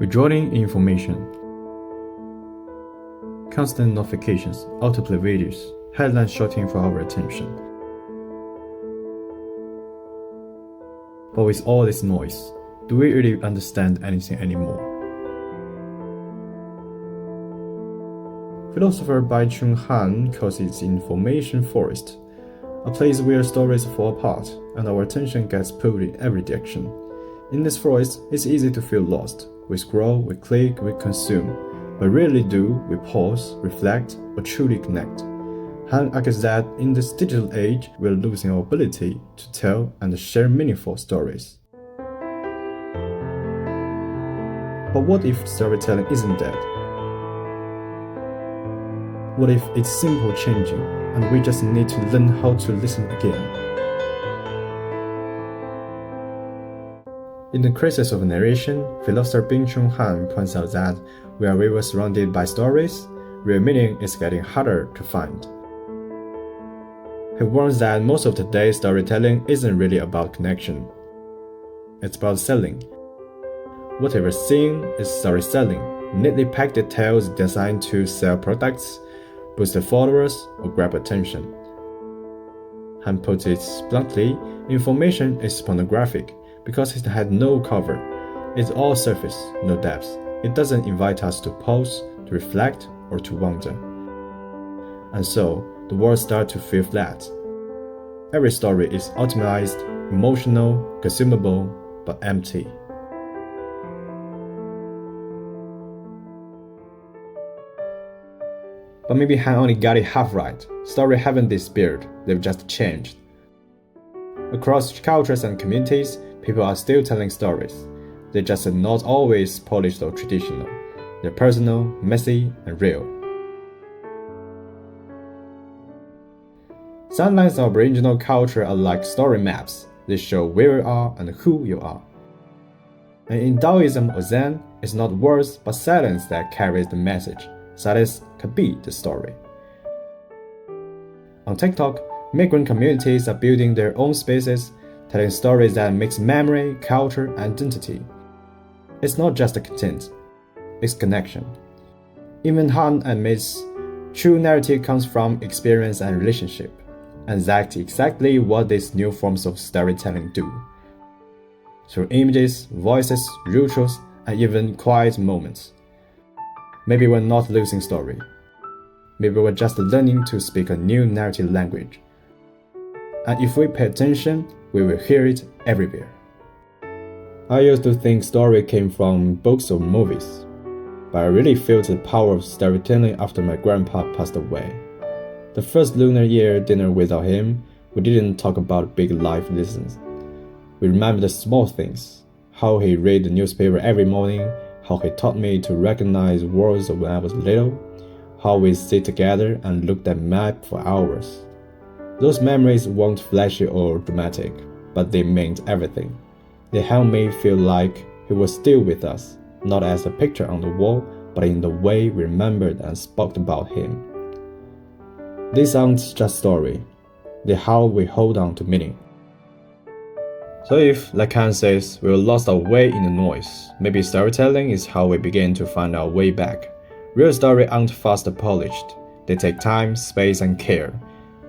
Withdrawing information. Constant notifications, autoplay videos, headlines shouting for our attention. But with all this noise, do we really understand anything anymore? Philosopher Bai Chung-han calls it information forest, a place where stories fall apart and our attention gets pulled in every direction. In this forest, it's easy to feel lost. We scroll, we click, we consume, but rarely do we pause, reflect, or truly connect. Han argues that in this digital age, we're losing our ability to tell and share meaningful stories. But what if storytelling isn't dead? What if it's simple changing, and we just need to learn how to listen again? In The Crisis of Narration, philosopher Bai Chung-han points out that where we were surrounded by stories, real meaning is getting harder to find. He warns that most of today's storytelling isn't really about connection. It's about selling. What we're seeing is story selling, neatly packed tales designed to sell products, boost followers, or grab attention. Han puts it bluntly, information is pornographic because it had no cover. It's all surface, no depth. It doesn't invite us to pause, to reflect, or to wonder. And so, the world starts to feel flat. Every story is optimized, emotional, consumable, but empty. But maybe Han only got it half right. Stories haven't disappeared, they've just changed. Across cultures and communities, people are still telling stories. They're just not always polished or traditional. They're personal, messy, and real. Some lines of original culture are like story maps. They show where you are and who you are. And in Taoism or Zen, it's not words but silence that carries the message. Silence could be the story. On TikTok, migrant communities are building their own spaces, telling stories that mix memory, culture, and identity. It's not just the content, it's connection. Even Han admits true narrative comes from experience and relationship, and that's exactly what these new forms of storytelling do. Through images, voices, rituals, and even quiet moments. Maybe we're not losing story. Maybe we're just learning to speak a new narrative language. And if we pay attention, we will hear it everywhere. I used to think story came from books or movies, but I really felt the power of storytelling after my grandpa passed away. The first Lunar Year dinner without him, we didn't talk about big life lessons. We remembered the small things, how he read the newspaper every morning, how he taught me to recognize words when I was little, how we sit together and looked at map for hours. Those memories weren't flashy or dramatic, but they meant everything. They helped me feel like he was still with us, not as a picture on the wall, but in the way we remembered and spoke about him. These aren't just stories, they're how we hold on to meaning. So if, like Han says, we're lost our way in the noise, maybe storytelling is how we begin to find our way back. Real stories aren't fast polished, they take time, space, and care.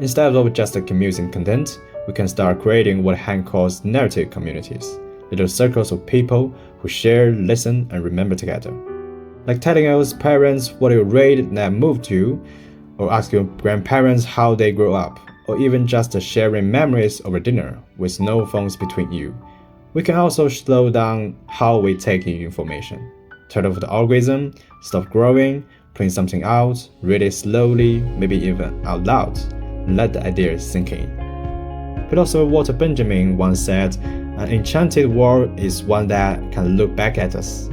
Instead of just accumulating content, we can start creating what Han calls narrative communities, little circles of people who share, listen, and remember together. Like telling your parents what you read that moved you, or ask your grandparents how they grew up, or even just sharing memories over dinner with no phones between you. We can also slow down how we take in information. Turn off the algorithm, stop growing, print something out, read it slowly, maybe even out loud. Let the ideas sink in. Philosopher Walter Benjamin once said, "An enchanted world is one that can look back at us."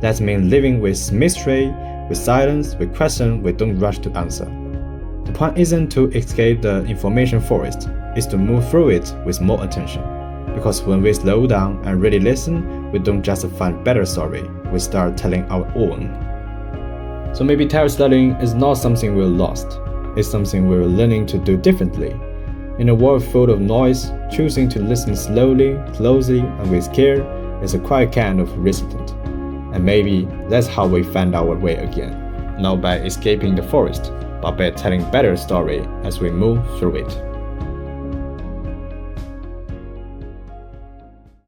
That means living with mystery, with silence, with questions we don't rush to answer. The point isn't to escape the information forest, it's to move through it with more attention. Because when we slow down and really listen, we don't just find better story, we start telling our own. So maybe storytelling is not something we're lost. It's something we're learning to do differently. In a world full of noise, choosing to listen slowly, closely, and with care is a quiet kind of resistance. And maybe that's how we find our way again, not by escaping the forest, but by telling better story as we move through it.